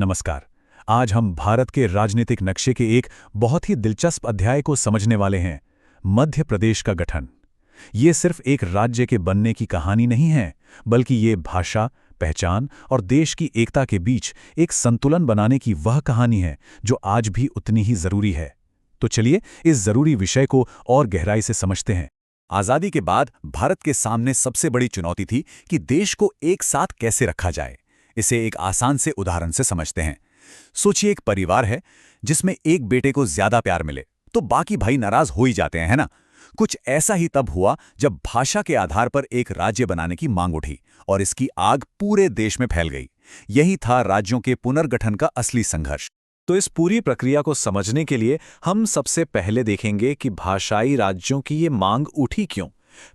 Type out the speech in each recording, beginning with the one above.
नमस्कार। आज हम भारत के राजनीतिक नक्शे के एक बहुत ही दिलचस्प अध्याय को समझने वाले हैं, मध्य प्रदेश का गठन। ये सिर्फ एक राज्य के बनने की कहानी नहीं है, बल्कि ये भाषा, पहचान और देश की एकता के बीच एक संतुलन बनाने की वह कहानी है जो आज भी उतनी ही जरूरी है। तो चलिए इस जरूरी विषय को और गहराई से समझते हैं। आजादी के बाद भारत के सामने सबसे बड़ी चुनौती थी कि देश को एक साथ कैसे रखा जाए। इसे एक आसान से उदाहरण से समझते हैं। सोचिए, एक परिवार है जिसमें एक बेटे को ज्यादा प्यार मिले तो बाकी भाई नाराज हो ही जाते हैं, है ना? कुछ ऐसा ही तब हुआ जब भाषा के आधार पर एक राज्य बनाने की मांग उठी और इसकी आग पूरे देश में फैल गई। यही था राज्यों के पुनर्गठन का असली संघर्ष। तो इस पूरी प्रक्रिया को समझने के लिए हम सबसे पहले देखेंगे कि भाषाई राज्यों की ये मांग उठी क्यों,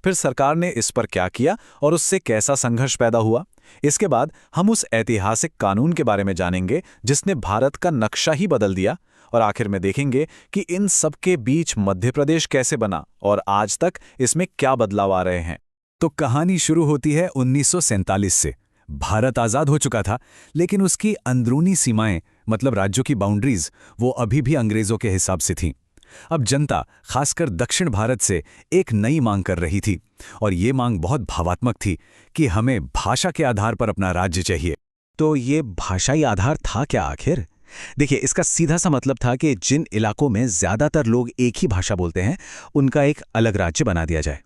फिर सरकार ने इस पर क्या किया और उससे कैसा संघर्ष पैदा हुआ। इसके बाद हम उस ऐतिहासिक कानून के बारे में जानेंगे जिसने भारत का नक्शा ही बदल दिया, और आखिर में देखेंगे कि इन सब के बीच मध्य प्रदेश कैसे बना और आज तक इसमें क्या बदलाव आ रहे हैं। तो कहानी शुरू होती है 1947 से। भारत आज़ाद हो चुका था, लेकिन उसकी अंदरूनी सीमाएं, मतलब राज्यों की बाउंड्रीज, वो अभी भी अंग्रेजों के हिसाब से थीं। अब जनता, खासकर दक्षिण भारत से, एक नई मांग कर रही थी, और ये मांग बहुत भावात्मक थी कि हमें भाषा के आधार पर अपना राज्य चाहिए। तो ये भाषाई आधार था क्या आखिर? देखिए, इसका सीधा सा मतलब था कि जिन इलाकों में ज्यादातर लोग एक ही भाषा बोलते हैं, उनका एक अलग राज्य बना दिया जाए।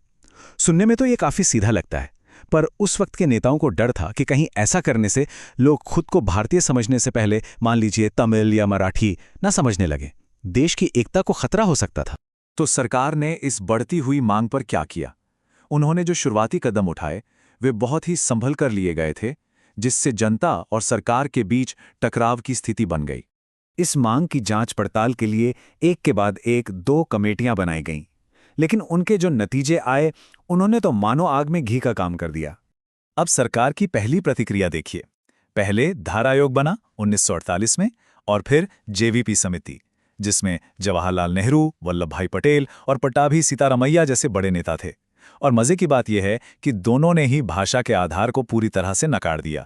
सुनने में तो ये काफी सीधा लगता है, पर उस वक्त के नेताओं को डर था कि कहीं ऐसा करने से लोग खुद को भारतीय समझने से पहले, मान लीजिए, तमिल या मराठी ना समझने लगे। देश की एकता को खतरा हो सकता था। तो सरकार ने इस बढ़ती हुई मांग पर क्या किया? उन्होंने जो शुरुआती कदम उठाए वे बहुत ही संभल कर लिए गए थे, जिससे जनता और सरकार के बीच टकराव की स्थिति बन गई। इस मांग की जांच पड़ताल के लिए एक के बाद एक 2 कमेटियां बनाई गईं, लेकिन उनके जो नतीजे आए, उन्होंने तो मानो आग में घी का काम कर दिया। अब सरकार की पहली प्रतिक्रिया देखिए। पहले धारा आयोग बना 1948 में, और फिर जेवीपी समिति, जिसमें जवाहरलाल नेहरू, वल्लभ भाई पटेल और पट्टाभी सीतारामैया जैसे बड़े नेता थे। और मजे की बात यह है कि दोनों ने ही भाषा के आधार को पूरी तरह से नकार दिया।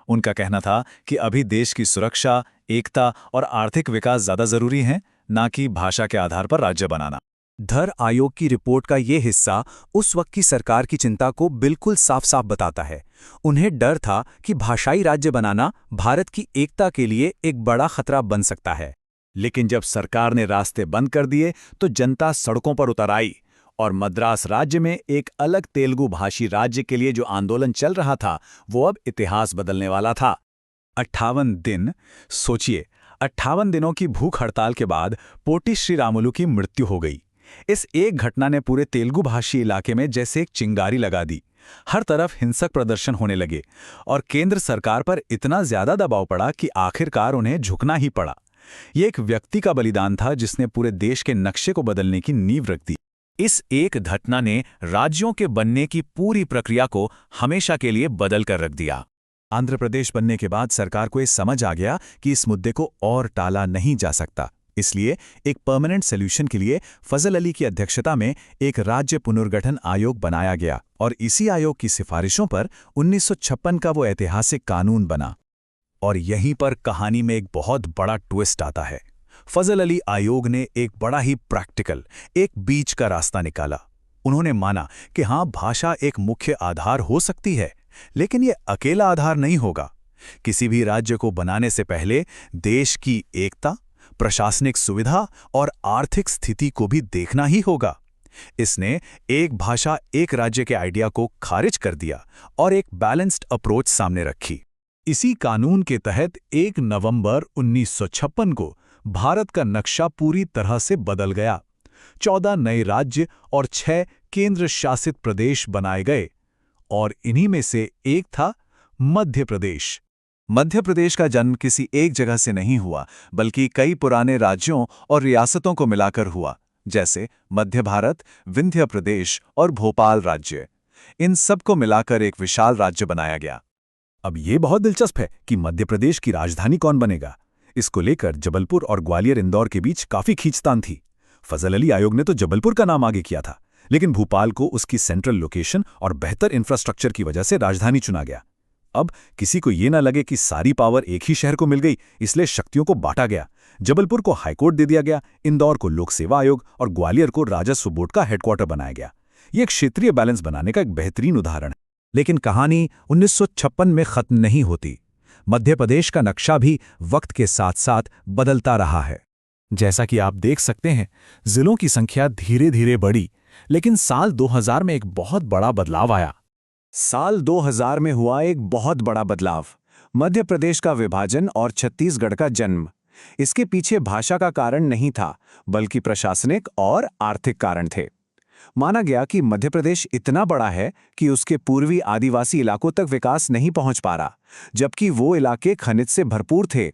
उनका कहना था कि अभी देश की सुरक्षा, एकता और आर्थिक विकास ज्यादा जरूरी हैं, ना कि भाषा के आधार पर राज्य बनाना। धर आयोग की रिपोर्ट का ये हिस्सा उस वक्त की सरकार की चिंता को बिल्कुल साफ साफ बताता है। उन्हें डर था कि भाषाई राज्य बनाना भारत की एकता के लिए एक बड़ा खतरा बन सकता है। लेकिन जब सरकार ने रास्ते बंद कर दिए तो जनता सड़कों पर उतर आई, और मद्रास राज्य में एक अलग तेलुगु भाषी राज्य के लिए जो आंदोलन चल रहा था, वो अब इतिहास बदलने वाला था। 58 दिन, सोचिए, 58 दिनों की भूख हड़ताल के बाद पोटी श्रीरामुलु की मृत्यु हो गई। इस एक घटना ने पूरे तेलुगु भाषी इलाके में जैसे एक चिंगारी लगा दी। हर तरफ हिंसक प्रदर्शन होने लगे और केंद्र सरकार पर इतना ज्यादा दबाव पड़ा कि आखिरकार उन्हें झुकना ही पड़ा। ये एक व्यक्ति का बलिदान था जिसने पूरे देश के नक्शे को बदलने की नींव रख दी। इस एक घटना ने राज्यों के बनने की पूरी प्रक्रिया को हमेशा के लिए बदल कर रख दिया। आंध्र प्रदेश बनने के बाद सरकार को ये समझ आ गया कि इस मुद्दे को और टाला नहीं जा सकता। इसलिए एक परमानेंट सॉल्यूशन के लिए फजल अली की अध्यक्षता में एक राज्य पुनर्गठन आयोग बनाया गया, और इसी आयोग की सिफारिशों पर 1956 का वो ऐतिहासिक कानून बना। और यहीं पर कहानी में एक बहुत बड़ा ट्विस्ट आता है। फजल अली आयोग ने एक बड़ा ही प्रैक्टिकल, एक बीच का रास्ता निकाला। उन्होंने माना कि हाँ, भाषा एक मुख्य आधार हो सकती है, लेकिन ये अकेला आधार नहीं होगा। किसी भी राज्य को बनाने से पहले देश की एकता, प्रशासनिक सुविधा और आर्थिक स्थिति को भी देखना ही होगा। इसने एक भाषा एक राज्य के आइडिया को खारिज कर दिया और एक बैलेंस्ड अप्रोच सामने रखी। इसी कानून के तहत 1 नवंबर 1956 को भारत का नक्शा पूरी तरह से बदल गया। 14 नए राज्य और 6 केंद्र शासित प्रदेश बनाए गए, और इन्हीं में से एक था मध्य प्रदेश। मध्य प्रदेश का जन्म किसी एक जगह से नहीं हुआ, बल्कि कई पुराने राज्यों और रियासतों को मिलाकर हुआ, जैसे मध्य भारत, विंध्य प्रदेश और भोपाल राज्य। इन सब को मिलाकर एक विशाल राज्य बनाया गया। अब ये बहुत दिलचस्प है कि मध्य प्रदेश की राजधानी कौन बनेगा। इसको लेकर जबलपुर और ग्वालियर इंदौर के बीच काफी खींचतान थी। फजल अली आयोग ने तो जबलपुर का नाम आगे किया था, लेकिन भोपाल को उसकी सेंट्रल लोकेशन और बेहतर इंफ्रास्ट्रक्चर की वजह से राजधानी चुना गया। अब किसी को ये ना लगे कि सारी पावर एक ही शहर को मिल गई, इसलिए शक्तियों को बांटा गया। जबलपुर को हाईकोर्ट दे दिया गया, इंदौर को लोक सेवा आयोग और ग्वालियर को राजस्व बोर्ड का हेडक्वार्टर बनाया गया। ये एक क्षेत्रीय बैलेंस बनाने का एक बेहतरीन उदाहरण है। लेकिन कहानी 1956 में खत्म नहीं होती। मध्य प्रदेश का नक्शा भी वक्त के साथ साथ बदलता रहा है। जैसा कि आप देख सकते हैं, जिलों की संख्या धीरे धीरे बढ़ी, लेकिन साल 2000 में एक बहुत बड़ा बदलाव आया। साल 2000 में हुआ एक बहुत बड़ा बदलाव, मध्य प्रदेश का विभाजन और छत्तीसगढ़ का जन्म। इसके पीछे भाषा का कारण नहीं था, बल्कि प्रशासनिक और आर्थिक कारण थे। माना गया कि मध्य प्रदेश इतना बड़ा है कि उसके पूर्वी आदिवासी इलाकों तक विकास नहीं पहुंच पा रहा, जबकि वो इलाके खनिज से भरपूर थे।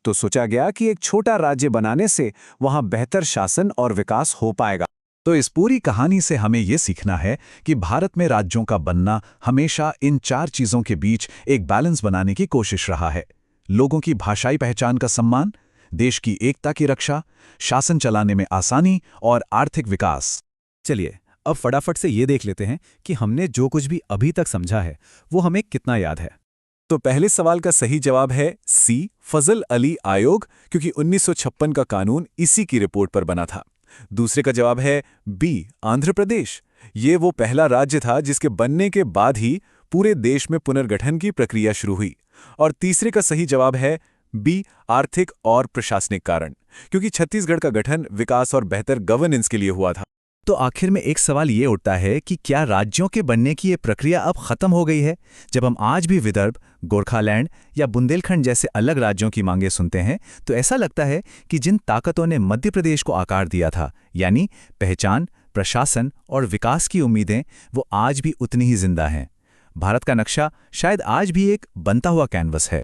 तो सोचा गया कि एक छोटा राज्य बनाने से वहां बेहतर शासन और विकास हो पाएगा। तो इस पूरी कहानी से हमें ये सीखना है कि भारत में राज्यों का बनना हमेशा इन 4 चीज़ों के बीच एक बैलेंस बनाने की कोशिश रहा है। लोगों की भाषाई पहचान का सम्मान, देश की एकता की रक्षा, शासन चलाने में आसानी और आर्थिक विकास। चलिए अब फटाफट से ये देख लेते हैं कि हमने जो कुछ भी अभी तक समझा है वो हमें कितना याद है। तो पहले सवाल का सही जवाब है सी, फजल अली आयोग, क्योंकि 1956 का कानून इसी की रिपोर्ट पर बना था। दूसरे का जवाब है बी, आंध्र प्रदेश। ये वो पहला राज्य था जिसके बनने के बाद ही पूरे देश में पुनर्गठन की प्रक्रिया शुरू हुई। और तीसरे का सही जवाब है बी, आर्थिक और प्रशासनिक कारण, क्योंकि छत्तीसगढ़ का गठन विकास और बेहतर गवर्नेंस के लिए हुआ था। तो आखिर में एक सवाल ये उठता है कि क्या राज्यों के बनने की ये प्रक्रिया अब खत्म हो गई है? जब हम आज भी विदर्भ, गोरखालैंड या बुंदेलखंड जैसे अलग राज्यों की मांगें सुनते हैं, तो ऐसा लगता है कि जिन ताकतों ने मध्य प्रदेश को आकार दिया था, यानी पहचान, प्रशासन और विकास की उम्मीदें, वो आज भी उतनी ही जिंदा हैं। भारत का नक्शा शायद आज भी एक बनता हुआ कैनवस है।